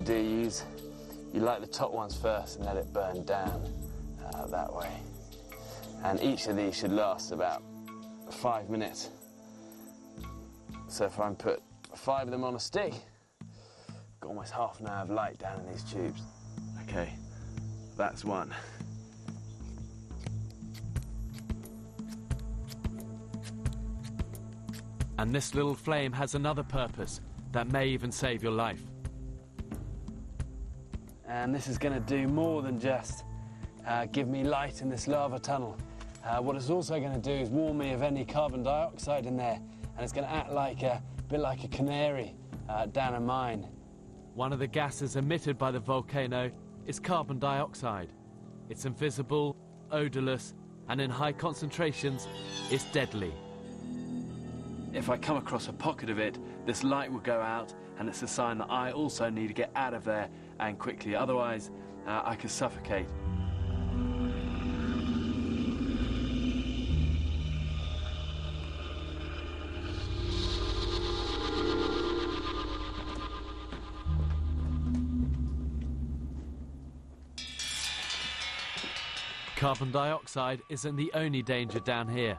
You light the top ones first and let it burn down that way. And each of these should last about 5 minutes. So if I put 5 of them on a stick, got almost half an hour of light down in these tubes. Okay, that's one. And this little flame has another purpose that may even save your life. And this is going to do more than just give me light in this lava tunnel. What it's also going to do is warn me of any carbon dioxide in there, and it's going to act like a bit like a canary down a mine. One of the gases emitted by the volcano is carbon dioxide. It's invisible, odorless, and in high concentrations, it's deadly. If I come across a pocket of it, this light will go out, and it's a sign that I also need to get out of there and quickly. Otherwise, I could suffocate. Carbon dioxide isn't the only danger down here.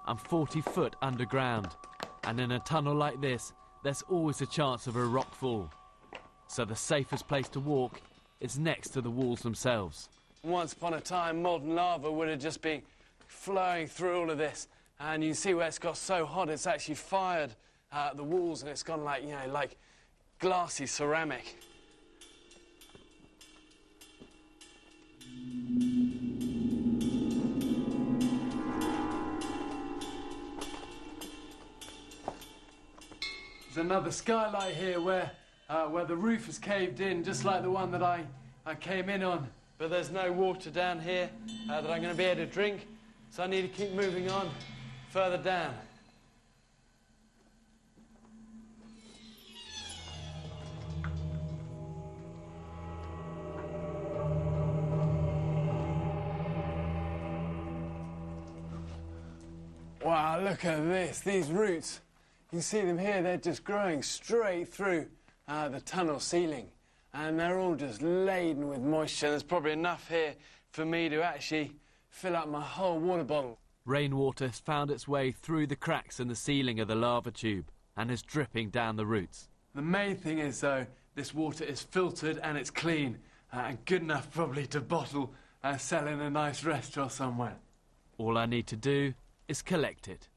I'm 40 foot underground, and in a tunnel like this, there's always a chance of a rock fall. So the safest place to walk is next to the walls themselves. Once upon a time, molten lava would have just been flowing through all of this, and you see where it's got so hot, it's actually fired the walls, and it's gone like, you know, like glassy ceramic. There's another skylight here where the roof is caved in, just like the one that I came in on. But there's no water down here that I'm going to be able to drink, so I need to keep moving on further down. Wow, look at this, these roots. You can see them here, they're just growing straight through the tunnel ceiling. And they're all just laden with moisture. There's probably enough here for me to actually fill up my whole water bottle. Rainwater has found its way through the cracks in the ceiling of the lava tube and is dripping down the roots. The main thing is, though, this water is filtered and it's clean and good enough probably to bottle and sell in a nice restaurant somewhere. All I need to do is collect it.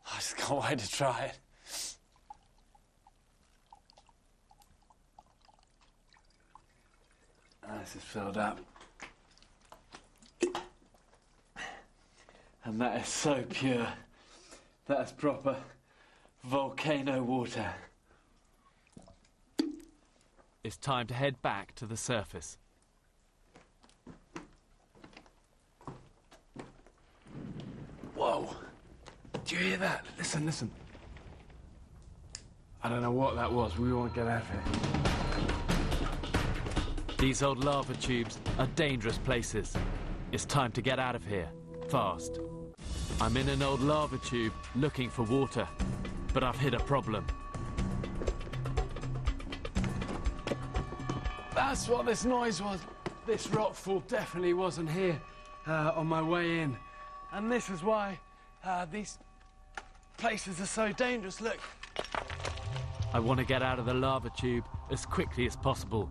I just can't wait to try it. This is filled up. And that is so pure. That is proper volcano water. It's time to head back to the surface. Whoa! Do you hear that? Listen, listen. I don't know what that was. We won't get out of here. These old lava tubes are dangerous places. It's time to get out of here, fast. I'm in an old lava tube looking for water, but I've hit a problem. That's what this noise was. This rockfall definitely wasn't here on my way in. And this is why these places are so dangerous. Look. I want to get out of the lava tube as quickly as possible.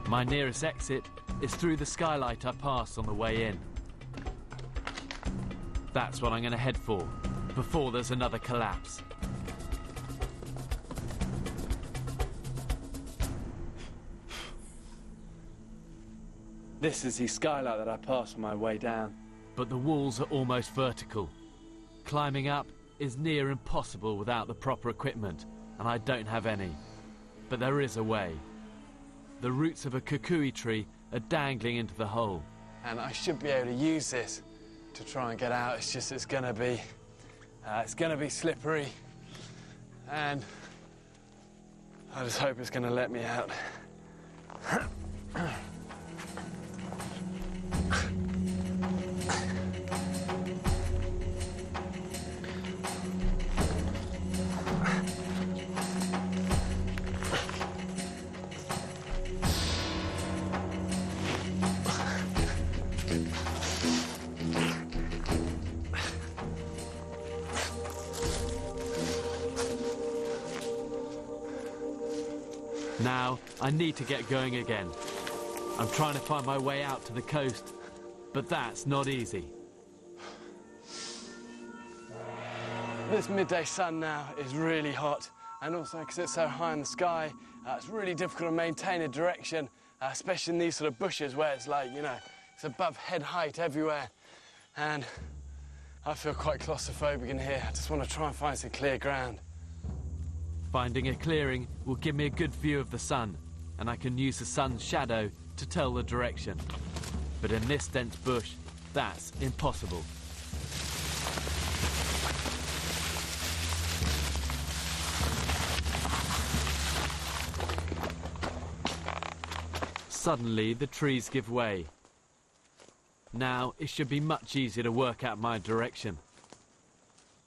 My nearest exit is through the skylight I passed on the way in. That's what I'm going to head for, before there's another collapse. This is the skylight that I passed on my way down. But the walls are almost vertical. Climbing up is near impossible without the proper equipment, and I don't have any. But there is a way. The roots of a kukui tree are dangling into the hole. And I should be able to use this to try and get out. It's just, it's gonna be slippery. And I just hope it's gonna let me out. Now, I need to get going again. I'm trying to find my way out to the coast, but that's not easy. This midday sun now is really hot, and also because it's so high in the sky, it's really difficult to maintain a direction, especially in these sort of bushes where it's like, you know, it's above head height everywhere. And I feel quite claustrophobic in here. I just want to try and find some clear ground. Finding a clearing will give me a good view of the sun, and I can use the sun's shadow to tell the direction. But in this dense bush, that's impossible. Suddenly, the trees give way. Now, it should be much easier to work out my direction.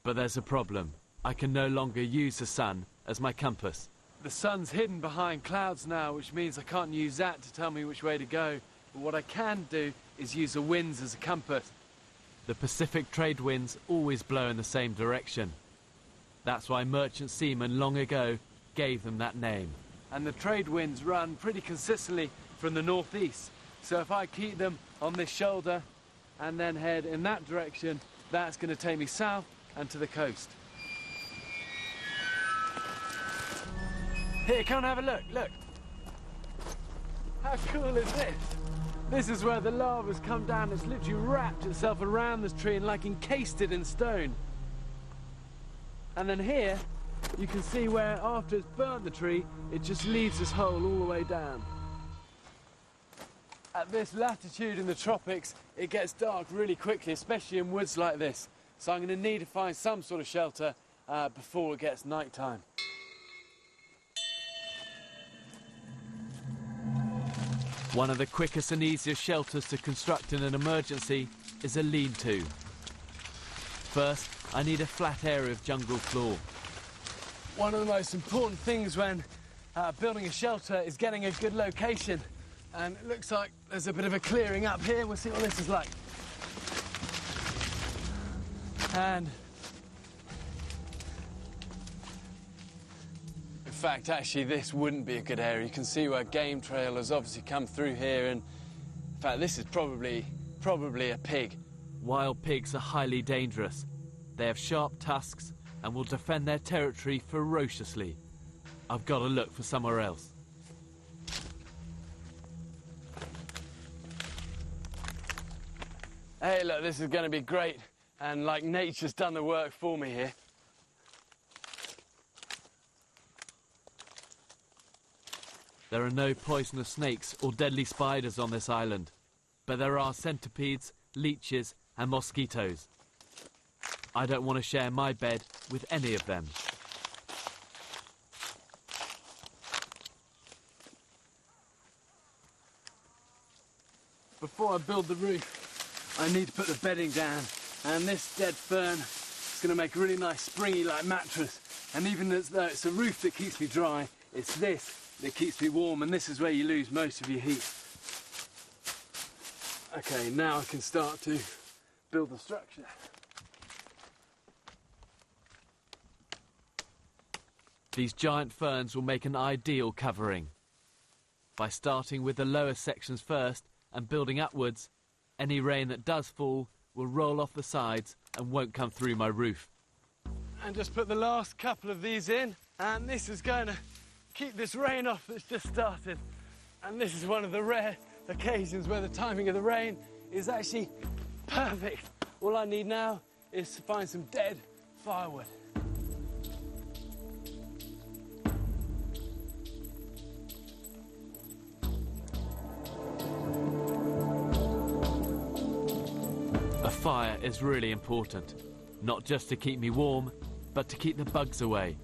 But there's a problem. I can no longer use the sun as my compass. The sun's hidden behind clouds now, which means I can't use that to tell me which way to go. But what I can do is use the winds as a compass. The Pacific trade winds always blow in the same direction. That's why merchant seamen long ago gave them that name. And the trade winds run pretty consistently from the northeast. So if I keep them on this shoulder and then head in that direction, that's going to take me south and to the coast. Here, come and have a look, look. How cool is this? This is where the lava's come down. It's literally wrapped itself around this tree and like encased it in stone. And then here, you can see where after it's burnt the tree, it just leaves this hole all the way down. At this latitude in the tropics, it gets dark really quickly, especially in woods like this. So I'm going to need to find some sort of shelter before it gets night time. One of the quickest and easiest shelters to construct in an emergency is a lean-to. First, I need a flat area of jungle floor. One of the most important things when building a shelter is getting a good location. And it looks like there's a bit of a clearing up here. We'll see what this is like. And in fact, actually, this wouldn't be a good area. You can see where game trail has obviously come through here. And in fact, this is probably a pig. Wild pigs are highly dangerous. They have sharp tusks and will defend their territory ferociously. I've got to look for somewhere else. Hey, look, this is going to be great. And like nature's done the work for me here. There are no poisonous snakes or deadly spiders on this island, but there are centipedes, leeches and mosquitoes. I don't want to share my bed with any of them. Before I build the roof, I need to put the bedding down, and this dead fern is going to make a really nice springy like mattress. And even though it's a roof that keeps me dry, it's this that keeps me warm, and this is where you lose most of your heat. Okay, now I can start to build the structure. These giant ferns will make an ideal covering. By starting with the lower sections first and building upwards, any rain that does fall will roll off the sides and won't come through my roof. And just put the last couple of these in, and this is going to keep this rain off that's just started. And this is one of the rare occasions where the timing of the rain is actually perfect. All I need now is to find some dead firewood. A fire is really important, not just to keep me warm, but to keep the bugs away.